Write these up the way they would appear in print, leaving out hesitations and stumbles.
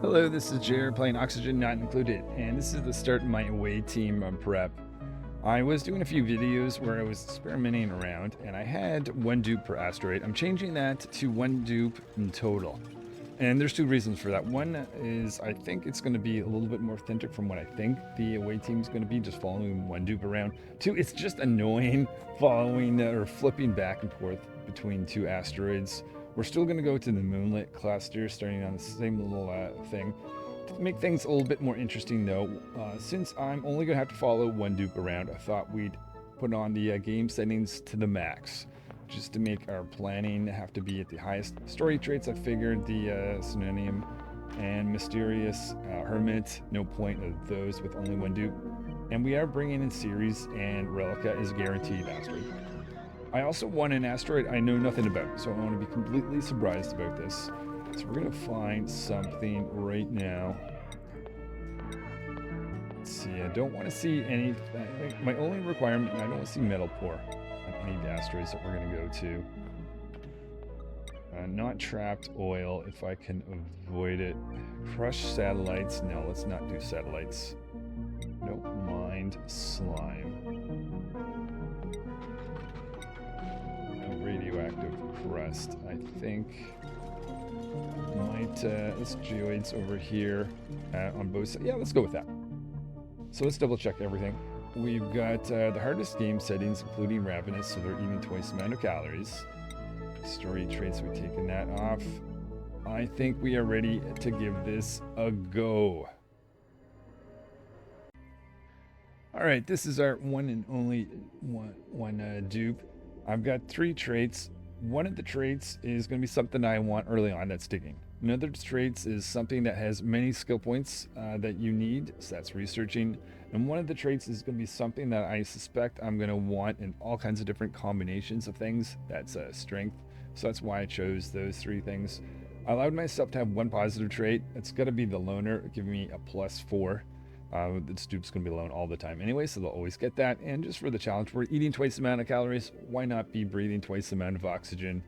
Hello, this is Jared playing Oxygen Not Included, and this is the start of my away team prep. I was doing a few videos where I was experimenting around, and I had one dupe per asteroid. I'm changing that to one dupe in total. And there's two reasons for that. One is I think it's going to be a little bit more authentic from what I think the away team is going to be, just following one dupe around. Two, it's just annoying following or flipping back and forth between two asteroids. We're still going to go to the Moonlet cluster, starting on the same little thing. To make things a little bit more interesting, though, since I'm only going to have to follow one dupe around, I thought we'd put on the game settings to the max, just to make our planning have to be at the highest. Story traits, I figured the Synonym and Mysterious Hermit, no point of those with only one dupe. And we are bringing in Ceres, and Relica is guaranteed asteroid. I also want an asteroid I know nothing about, so I want to be completely surprised about this. So we're going to find something right now. Let's see, I don't want to see any... My only requirement, I don't want to see metal pour on any of the asteroids that we're going to go to. Not trapped oil, if I can avoid it. Crushed satellites, no, let's not do satellites. Don't mind slime. Radioactive crust. I think might let's geoids over here on both sides. Yeah, let's go with that. So let's double check everything. We've got the hardest game settings, including Ravenous, so they're eating twice the amount of calories. Story traits, we've taken that off. I think we are ready to give this a go. All right, this is our one and only one dupe. I've got 3 traits. One of the traits is going to be something I want early on, that's digging. Another traits is something that has many skill points that you need, so that's researching. And one of the traits is going to be something that I suspect I'm going to want in all kinds of different combinations of things, that's strength. So that's why I chose those 3 things. I allowed myself to have one positive trait. It's got to be the loner, giving me a +4. This dupe's going to be alone all the time anyway, so they'll always get that. And just for the challenge, we're eating twice the amount of calories. Why not be breathing twice the amount of oxygen?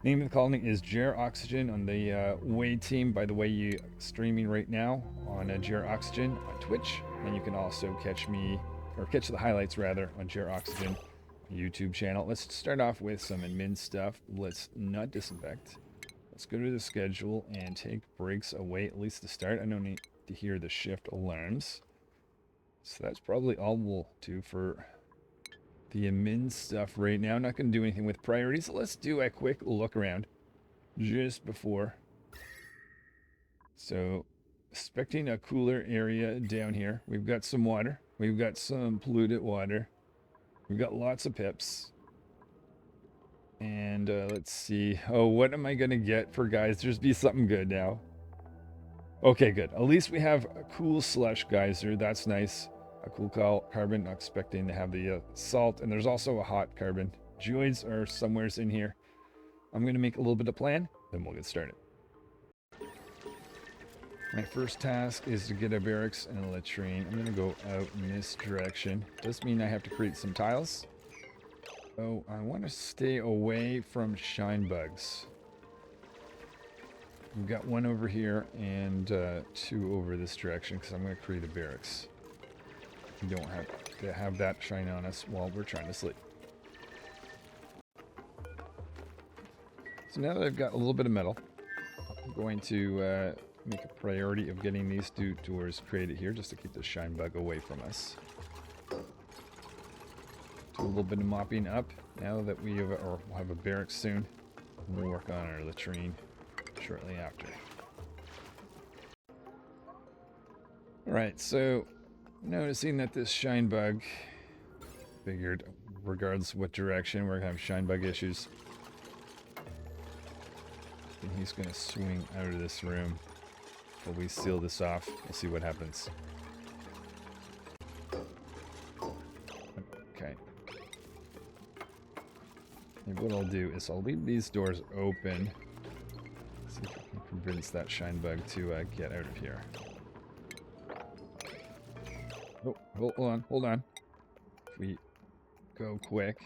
Name of the colony is JR Oxygen on the Way team. By the way, you streaming right now on JR Oxygen on Twitch. And you can also catch me, or catch the highlights rather, on JR Oxygen YouTube channel. Let's start off with some admin stuff. Let's not disinfect. Let's go to the schedule and take breaks away, at least to start. I don't need to hear the shift alarms. So that's probably all we'll do for the admin stuff right now. I'm not going to do anything with priorities. So let's do a quick look around just before. So expecting a cooler area down here. We've got some water. We've got some polluted water. We've got lots of pips. And let's see. Oh, what am I going to get for geysers? Be something good now. Okay, good. At least we have a cool slush geyser. That's nice. A cool carbon. Not expecting to have the salt. And there's also a hot carbon. Geoids are somewheres in here. I'm going to make a little bit of plan, then we'll get started. My first task is to get a barracks and a latrine. I'm going to go out in this direction. Does mean I have to create some tiles. Oh, I want to stay away from shine bugs. We've got one over here and 2 over this direction because I'm going to create a barracks. We don't have to have that shine on us while we're trying to sleep. So now that I've got a little bit of metal, I'm going to make a priority of getting these 2 doors created here just to keep the shine bug away from us. Do a little bit of mopping up now that we have, or we'll have a barracks soon. We'll work on our latrine shortly after. Alright, so noticing that this shine bug, figured regardless of what direction, we're going to have shine bug issues. And he's going to swing out of this room while we seal this off. We'll see what happens. Okay. And what I'll do is I'll leave these doors open. See if I can convince that shine bug to get out of here. Oh, hold on. If we go quick,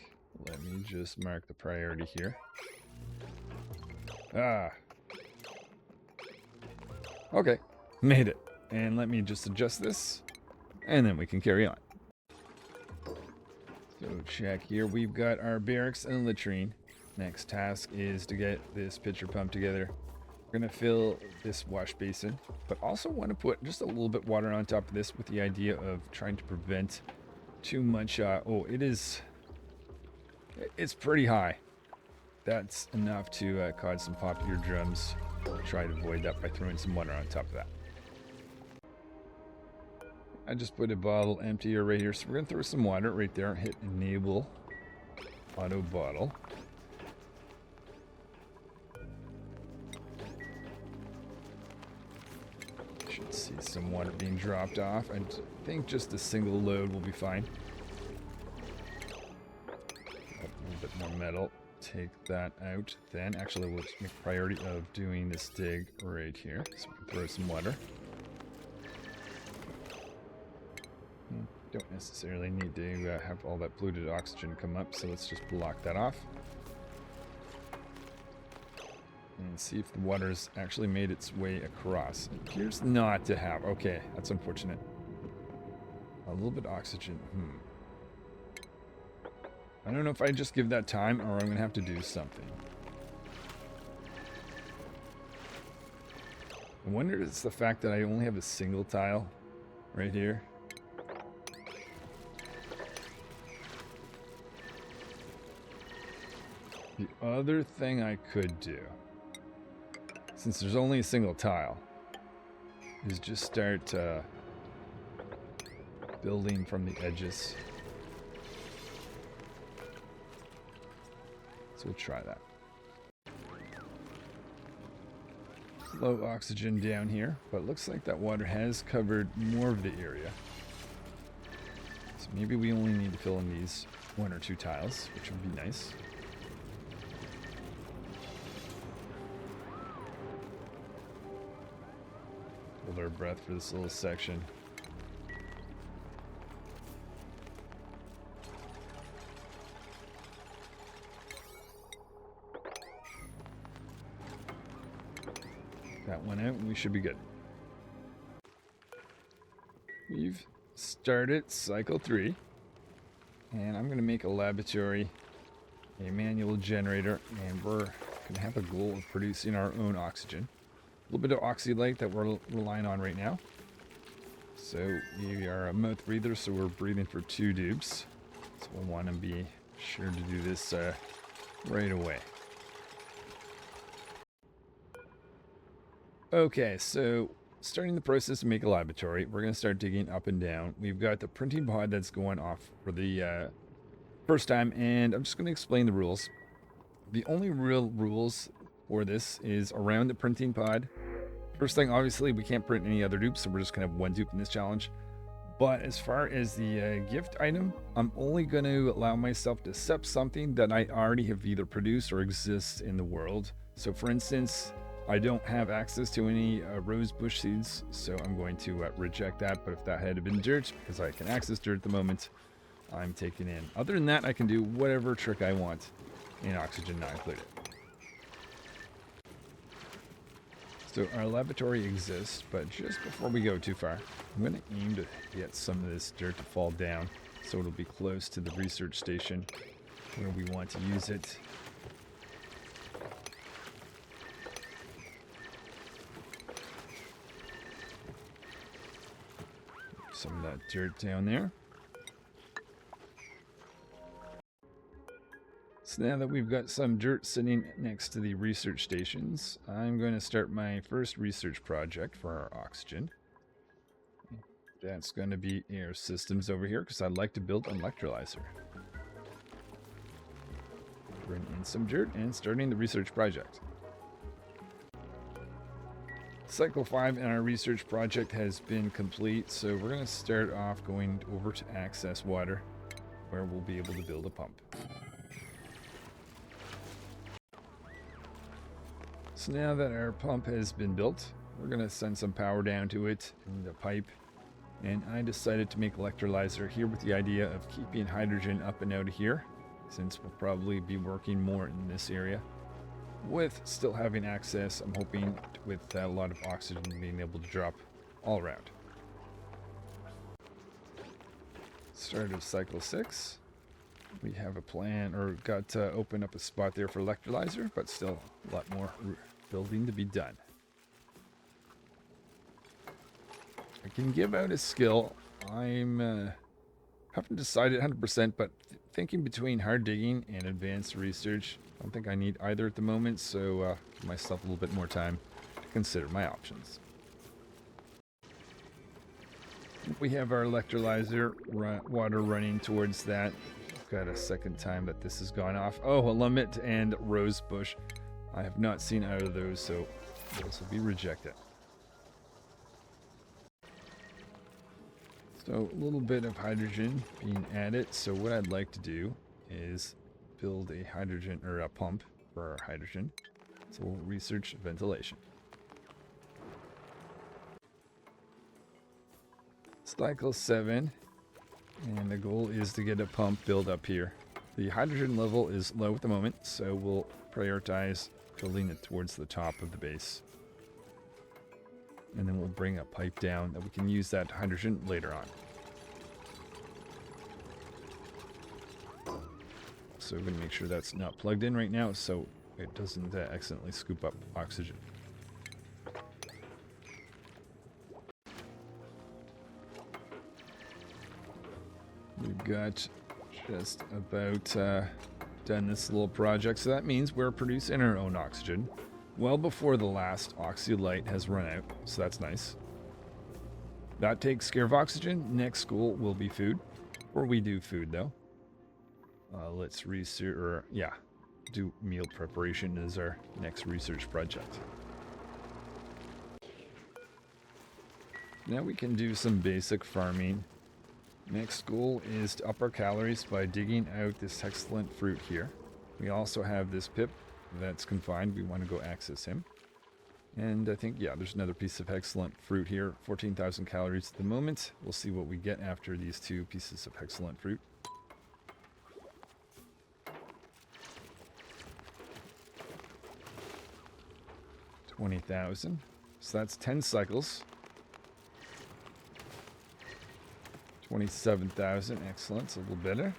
let me just mark the priority here. Ah. Okay, Made it. And let me just adjust this, and then we can carry on. So check here. We've got our barracks and latrine. Next task is to get this pitcher pump together. We're going to fill this wash basin, but also want to put just a little bit water on top of this with the idea of trying to prevent too much. It's pretty high. That's enough to cause some pop eardrums. Try to avoid that by throwing some water on top of that. I just put a bottle emptier right here, so we're going to throw some water right there. Hit enable auto bottle. Should see some water being dropped off. I think just a single load will be fine. A little bit more metal. Take that out. Then actually we'll just make a priority of doing this dig right here. So we can throw some water. Don't necessarily need to have all that polluted oxygen come up, so let's just block that off. And see if the water's actually made its way across. It appears not to have. Okay, that's unfortunate. A little bit of oxygen. I don't know if I just give that time or I'm going to have to do something. I wonder if it's the fact that I only have a single tile right here. The other thing I could do, since there's only a single tile, is just start building from the edges. So we'll try that. Low oxygen down here, but it looks like that water has covered more of the area. So maybe we only need to fill in these 1 or 2 tiles, which would be nice. Hold our breath for this little section. That one out, and we should be good. We've started cycle 3, and I'm going to make a laboratory, a manual generator, and we're going to have a goal of producing our own oxygen. A little bit of oxylite that we're relying on right now. So we are a mouth breather, so we're breathing for 2 dupes. So we'll want to be sure to do this right away. Okay, so starting the process to make a laboratory, we're going to start digging up and down. We've got the printing pod that's going off for the first time, and I'm just going to explain the rules. The only real rules for this is around the printing pod. First thing, obviously, we can't print any other dupes, so we're just going to have 1 dupe in this challenge. But as far as the gift item, I'm only going to allow myself to accept something that I already have either produced or exists in the world. So for instance, I don't have access to any rose bush seeds, so I'm going to reject that. But if that had been dirt, because I can access dirt at the moment, I'm taking in. Other than that, I can do whatever trick I want, in oxygen not included. So our laboratory exists, but just before we go too far, I'm going to aim to get some of this dirt to fall down so it'll be close to the research station where we want to use it. Some of that dirt down there. So now that we've got some dirt sitting next to the research stations, I'm going to start my first research project for our oxygen. That's going to be air systems over here because I'd like to build an electrolyzer. Bring in some dirt and starting the research project. Cycle 5 in our research project has been complete, so we're going to start off going over to access water where we'll be able to build a pump. So now that our pump has been built, we're going to send some power down to it in the pipe. And I decided to make electrolyzer here with the idea of keeping hydrogen up and out of here, since we'll probably be working more in this area. With still having access, I'm hoping with a lot of oxygen being able to drop all around. Start of cycle 6. We have a plan, or got to open up a spot there for electrolyzer, but still a lot more building to be done. I can give out a skill. I'm haven't decided 100%, but thinking between hard digging and advanced research. I don't think I need either at the moment, so give myself a little bit more time to consider my options. We have our electrolyzer water running towards that. Got a second time that this has gone off. Oh, a limit and rose bush. I have not seen either of those, so those will be rejected. So a little bit of hydrogen being added. So what I'd like to do is build a hydrogen, or a pump for our hydrogen. So we'll research ventilation. Cycle 7, and the goal is to get a pump built up here. The hydrogen level is low at the moment, so we'll prioritize building it towards the top of the base. And then we'll bring a pipe down that we can use that hydrogen later on. So we're going to make sure that's not plugged in right now so it doesn't accidentally scoop up oxygen. We've got just about done this little project, so that means we're producing our own oxygen well before the last oxylight has run out, so that's nice. That takes care of oxygen. Next goal will be food, or we do food though. Let's research, or do meal preparation as our next research project. Now we can do some basic farming. Next goal is to up our calories by digging out this excellent fruit here. We also have this pip that's confined. We want to go access him. And I think, there's another piece of excellent fruit here. 14,000 calories at the moment. We'll see what we get after these two pieces of excellent fruit. $20,000. So that's 10 cycles. 27,000. Excellent. It's a little better.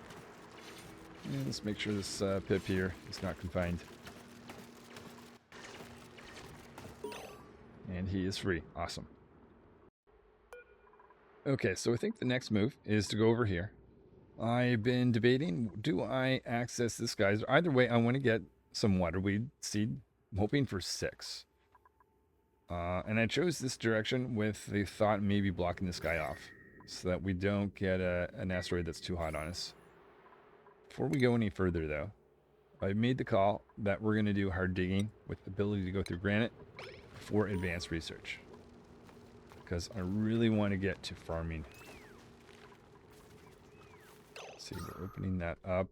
And let's make sure this pip here is not confined. And he is free. Awesome. Okay, so I think the next move is to go over here. I've been debating, do I access this guy? Either way, I want to get some waterweed seed. I'm hoping for 6. And I chose this direction with the thought maybe blocking this guy off so that we don't get an asteroid that's too hot on us. Before we go any further, though, I made the call that we're going to do hard digging with the ability to go through granite for advanced research, because I really want to get to farming. Let's see, we're opening that up.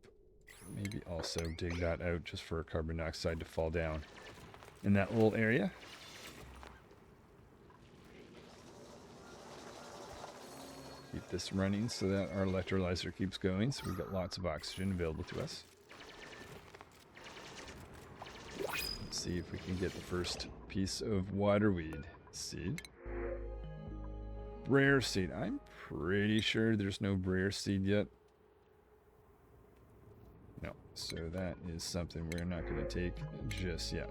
Maybe also dig that out just for carbon dioxide to fall down in that little area. Keep this running so that our electrolyzer keeps going, so we've got lots of oxygen available to us. Let's see if we can get the first piece of waterweed seed. Rare seed. I'm pretty sure there's no rare seed yet. No, so that is something we're not going to take just yet.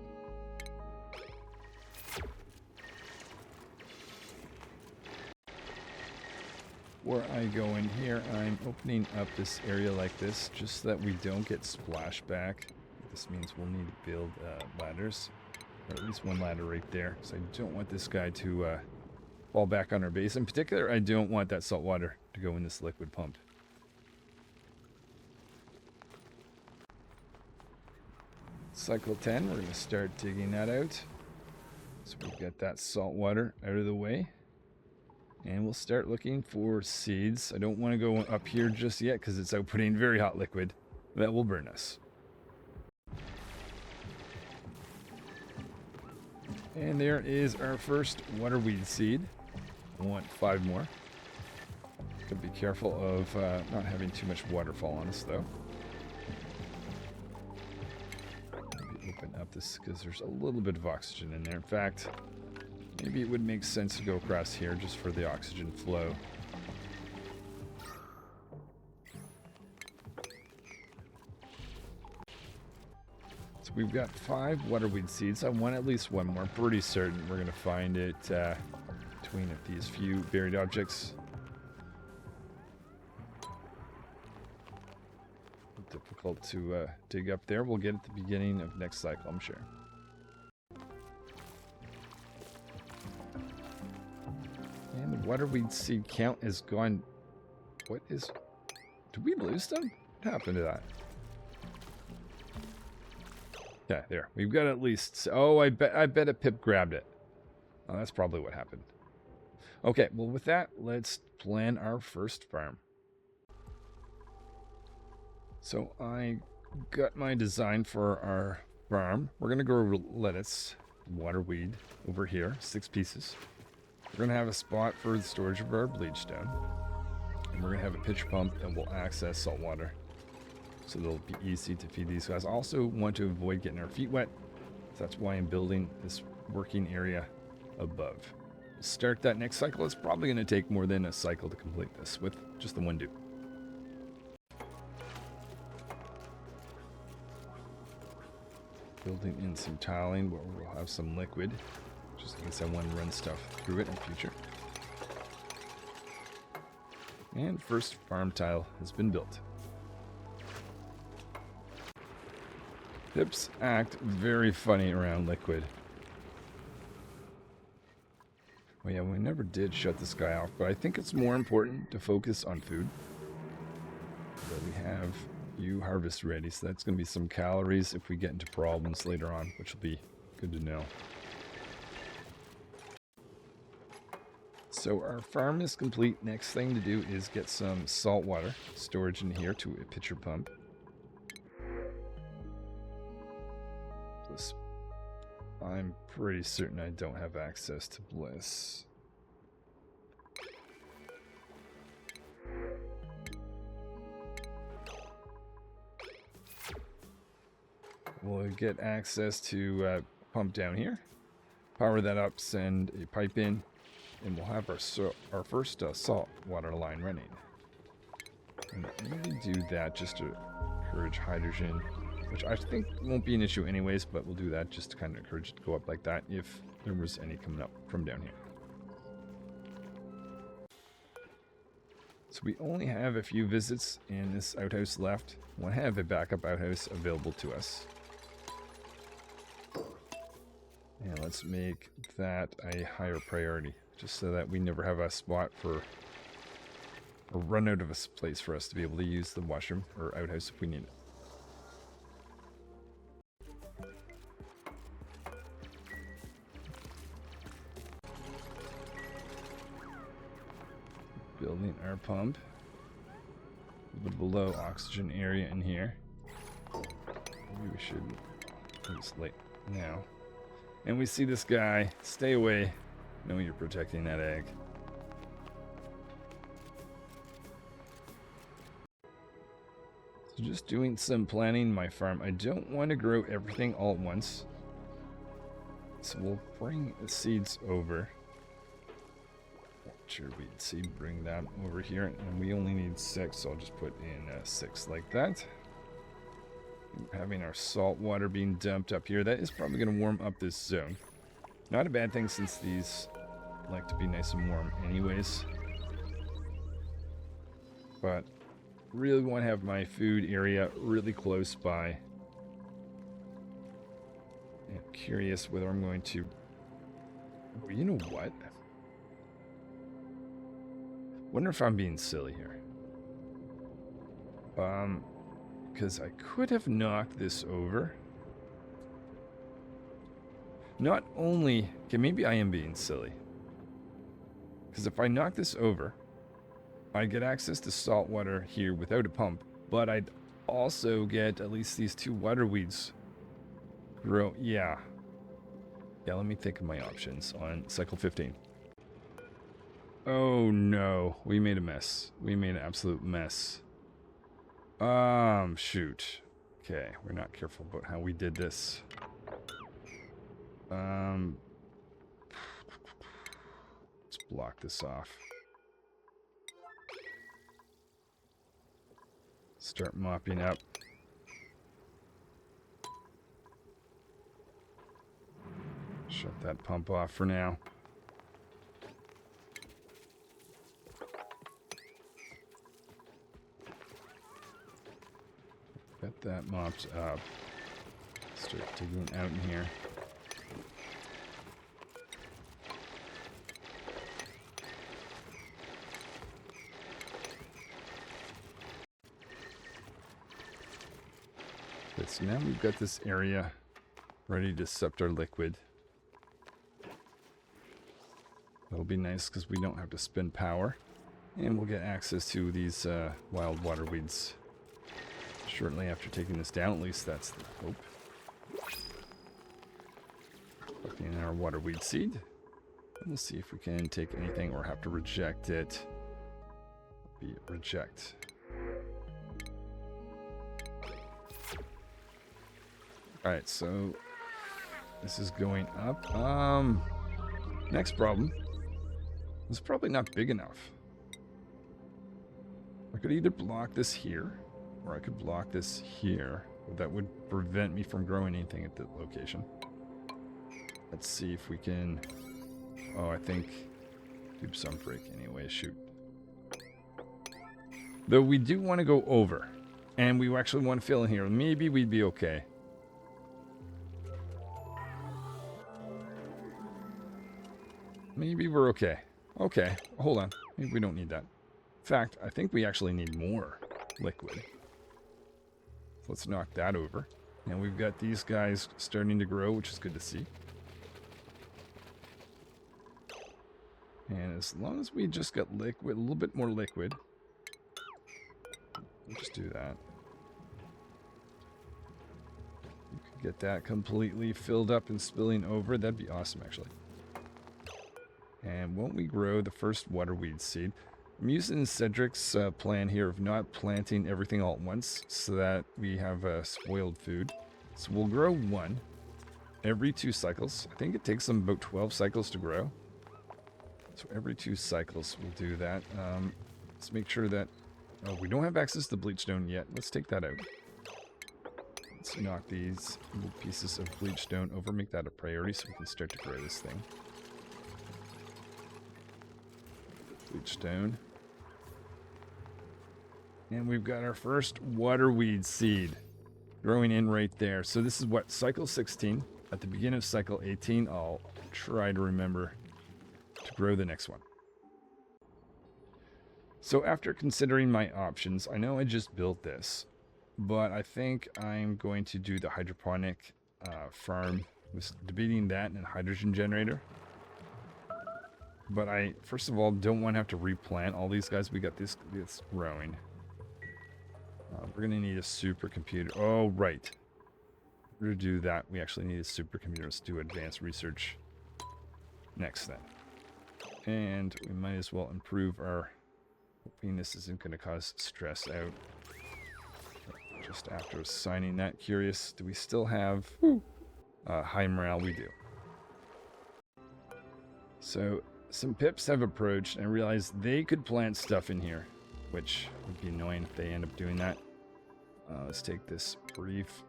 Before I go in here, I'm opening up this area like this just so that we don't get splashback. This means we'll need to build ladders, or at least one ladder right there, because I don't want this guy to fall back on our base. In particular, I don't want that salt water to go in this liquid pump. Cycle 10, we're going to start digging that out. So we'll get that salt water out of the way. And we'll start looking for seeds. I don't want to go up here just yet because it's outputting very hot liquid that will burn us. And there is our first waterweed seed. I want 5 more. Gotta be careful of not having too much water fall on us though. Maybe open up this because there's a little bit of oxygen in there. In fact, Maybe it would make sense to go across here just for the oxygen flow. So we've got 5 waterweed seeds. I want at least one more. I'm pretty certain we're going to find it between these few buried objects. Difficult to dig up there. We'll get at the beginning of next cycle, I'm sure. And the waterweed seed count is gone. What is... Did we lose them? What happened to that? Yeah, there. We've got at least... Oh, I bet a pip grabbed it. Oh, that's probably what happened. Okay, well with that, let's plan our first farm. So I got my design for our farm. We're going to grow lettuce, waterweed over here, 6 pieces. We're going to have a spot for the storage of our bleach stone. And we're going to have a pitcher pump that will access salt water. So it'll be easy to feed these guys. I also want to avoid getting our feet wet. So that's why I'm building this working area above. We'll start that next cycle. It's probably going to take more than a cycle to complete this with just the one dupe. Building in some tiling where we'll have some liquid, just in case I want to run stuff through it in the future. And first farm tile has been built. Pips act very funny around liquid. Well, yeah, we never did shut this guy off, but I think it's more important to focus on food. So we have you harvest ready, so that's going to be some calories if we get into problems later on, which will be good to know. So our farm is complete. Next thing to do is get some salt water storage in here to a pitcher pump. Plus, I'm pretty certain I don't have access to Bliss. We'll get access to pump down here, power that up, send a pipe in, and we'll have our first salt water line running. And maybe do that just to encourage hydrogen, which I think won't be an issue anyways, but we'll do that just to kind of encourage it to go up like that if there was any coming up from down here. So we only have a few visits in this outhouse left. We'll have a backup outhouse available to us. And let's make that a higher priority, just so that we never have a spot for a run out of a place for us to be able to use the washroom or outhouse if we need it. Building our pump. The below oxygen area in here. Maybe we should do this late now. And we see this guy. Stay away. Know you're protecting that egg. So just doing some planning my farm. I don't want to grow everything all at once. So we'll bring the seeds over. Weed seed, bring that over here. And we only need 6, so I'll just put in 6 like that. Having our salt water being dumped up here, that is probably going to warm up this zone. Not a bad thing since these like to be nice and warm anyways. But really want to have my food area really close by. I'm curious whether I'm going to... Oh, you know what? Wonder if I'm being silly here. Because I could have knocked this over. Not only... Okay, maybe I am being silly. Because if I knock this over, I get access to salt water here without a pump, but I'd also get at least these 2 water weeds grow. Yeah, let me think of my options on cycle 15. Oh no, we made a mess. We made an absolute mess. Shoot. Okay, we're not careful about how we did this. block this off. Start mopping up. Shut that pump off for now. Get that mopped up. Start digging out in here. Okay, so now we've got this area ready to accept our liquid. That'll be nice because we don't have to spend power. And we'll get access to these wild water weeds shortly after taking this down. At least that's the hope. Plucking in our water weed seed. We'll see if we can take anything or have to reject it. Be reject. Alright, so this is going up. Next problem. It's probably not big enough. I could either block this here, or I could block this here. But that would prevent me from growing anything at the location. Let's see if we can... Oh, I think... Do some break anyway, shoot. Though we do want to go over. And we actually want to fill in here. Maybe we'd be okay. Maybe we're okay. Okay, hold on. Maybe we don't need that. In fact, I think we actually need more liquid. Let's knock that over. And we've got these guys starting to grow, which is good to see. And as long as we just got liquid, a little bit more liquid. We'll just do that. We could get that completely filled up and spilling over. That'd be awesome, actually. And won't we grow the first water weed seed? I'm using Cedric's plan here of not planting everything all at once so that we have spoiled food. So we'll grow one every 2 cycles. I think it takes them about 12 cycles to grow. So every 2 cycles we'll do that. Let's make sure that... Oh, we don't have access to bleach stone yet. Let's take that out. Let's knock these little pieces of bleach stone over. Make that a priority so we can start to grow this thing. Bleach stone. And we've got our first water weed seed growing in right there. So this is what, cycle 16. At the beginning of cycle 18, I'll try to remember to grow the next one. So after considering my options, I know I just built this, but I think I'm going to do the hydroponic farm. I was debating that and a hydrogen generator. But I, first of all, don't want to have to replant all these guys. We got this growing. We're going to need a supercomputer. Oh, right. In order to do that, we actually need a supercomputer. Let's do advanced research next then. And we might as well improve our... Hoping this isn't going to cause stress out. Just after assigning that, curious, do we still have high morale? We do. So... Some pips have approached and realized they could plant stuff in here, which would be annoying if they end up doing that. Let's take this brief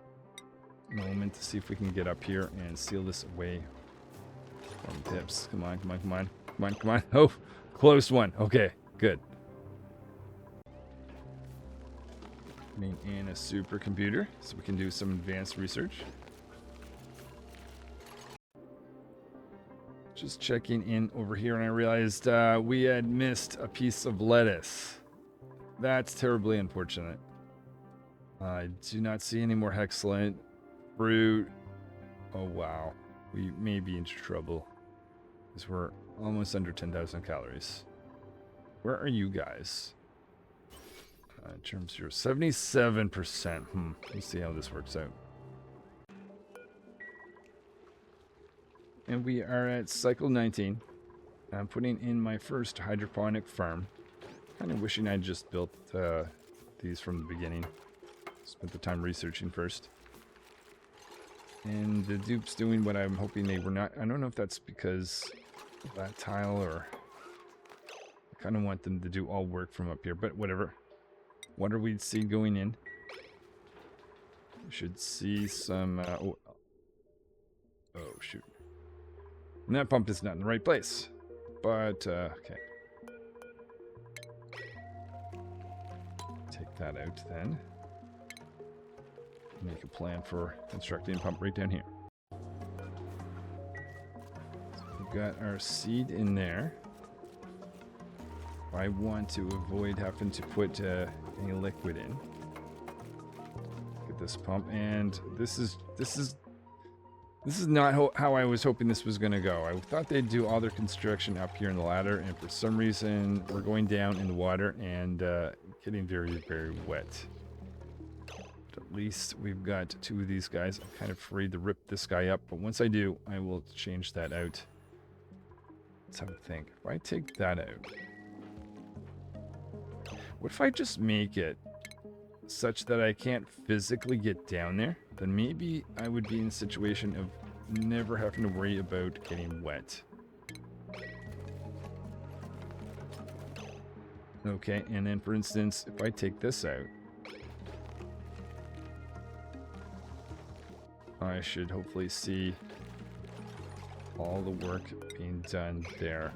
moment to see if we can get up here and seal this away from pips. Come on, come on, come on, come on, come on. Oh, close one. Okay, good. Putting in a supercomputer so we can do some advanced research. Just checking in over here, and I realized we had missed a piece of lettuce. That's terribly unfortunate. I do not see any more hexalent fruit. Oh wow, we may be into trouble because we're almost under 10,000 calories. Where are you guys? In terms of your 77%. Let's see how this works out. And we are at cycle 19. I'm putting in my first hydroponic farm. Kind of wishing I'd just built these from the beginning. Spent the time researching first. And the dupe's doing what I'm hoping they were not. I don't know if that's because of that tile or kind of want them to do all work from up here, but whatever. Water weed seed going in. We should see some... oh, shoot. And that pump is not in the right place. But, okay. Take that out then. Make a plan for constructing a pump right down here. So we've got our seed in there. I want to avoid having to put any liquid in. Get this pump, and this is not how I was hoping this was going to go. I thought they'd do all their construction up here in the ladder, and for some reason we're going down in the water and getting very, very wet. But at least we've got 2 of these guys. I'm kind of afraid to rip this guy up, but once I do, I will change that out. Let's have a think. If I take that out, what if I just make it such that I can't physically get down there? Then maybe I would be in a situation of never having to worry about getting wet. Okay, and then for instance, if I take this out, I should hopefully see all the work being done there.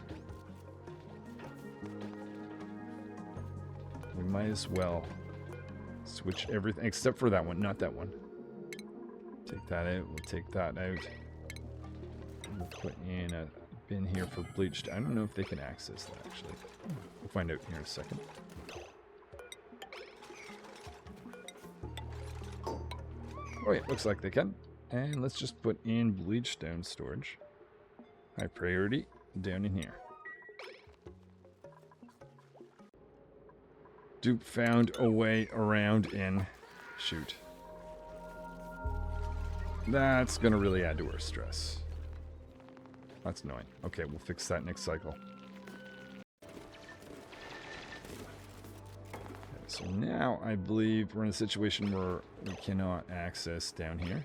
We might as well switch everything, except for that one, not that one. Take that out, we'll take that out. We'll put in a bin here for bleached. I don't know if they can access that, actually. We'll find out here in a second. Oh yeah, looks like they can. And let's just put in bleached stone storage. High priority, down in here. Dupe found a way around in. Shoot. That's gonna really add to our stress. That's annoying. Okay, we'll fix that next cycle. Okay, so now I believe we're in a situation where we cannot access down here.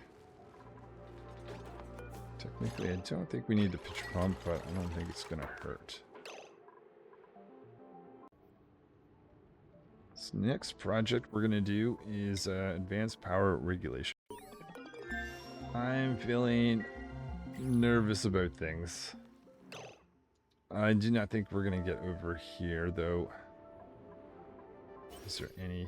Technically, I don't think we need the pitch pump, but I don't think it's gonna hurt. This next project we're gonna do is advanced power regulation. I'm feeling nervous about things. I do not think we're gonna get over here, though. Is there any...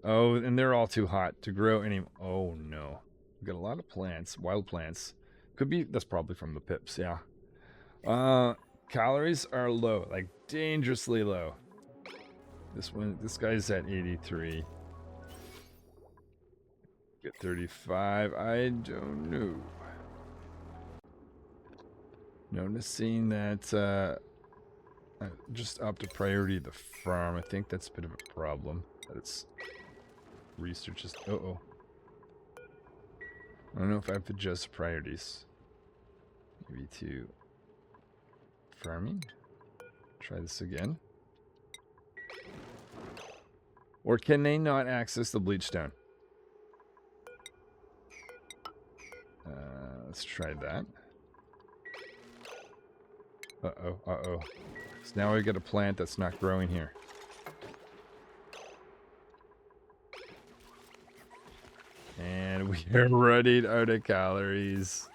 Oh, and they're all too hot to grow any... Oh, no. We've got a lot of plants, wild plants. Could be... That's probably from the pips, yeah. Calories are low, like dangerously low. This guy's at 83. Get 35. I don't know. Noticing that I just upped a priority the farm. I think that's a bit of a problem. That it's research is. Uh-oh. I don't know if I have to adjust priorities. Maybe to farming. Try this again. Or can they not access the bleach stone? Let's try that. Uh-oh, uh-oh. So now we got a plant that's not growing here. And we are running out of calories.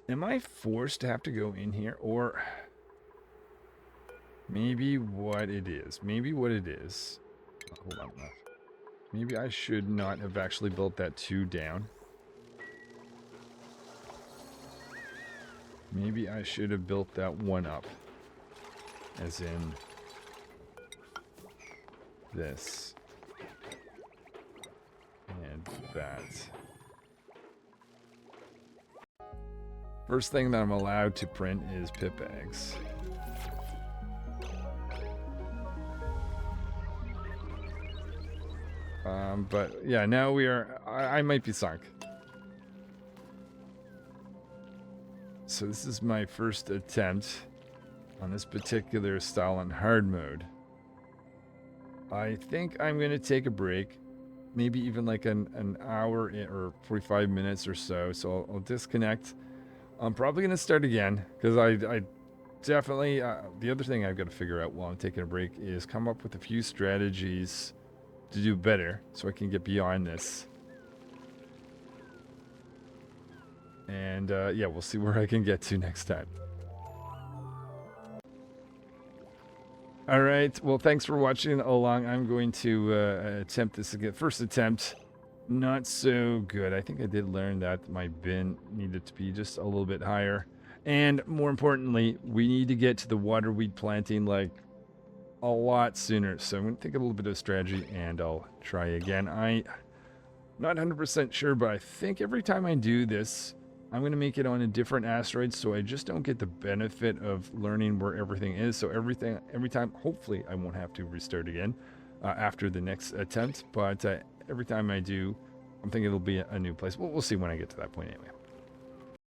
Am I forced to have to go in here? Or... Maybe what it is. Maybe what it is. Oh, hold on. Maybe I should not have actually built that 2 down. Maybe I should have built that 1 up. As in... this. And that. First thing that I'm allowed to print is pip eggs. But yeah, now we are... I might be sunk. So this is my first attempt on this particular style on hard mode. I think I'm going to take a break. Maybe even like an hour or 45 minutes or so. So I'll disconnect. I'm probably going to start again because I definitely, the other thing I've got to figure out while I'm taking a break is come up with a few strategies to do better so I can get beyond this. And yeah, we'll see where I can get to next time. All right. Well, thanks for watching along. I'm going to attempt this again. First attempt, not so good. I think I did learn that my bin needed to be just a little bit higher. And more importantly, we need to get to the water weed planting like a lot sooner. So I'm going to think a little bit of strategy and I'll try again. I'm not 100% sure, but I think every time I do this, I'm going to make it on a different asteroid so I just don't get the benefit of learning where everything is. So every time, hopefully I won't have to restart again after the next attempt. But every time I do, I'm thinking it'll be a new place. We'll see when I get to that point anyway.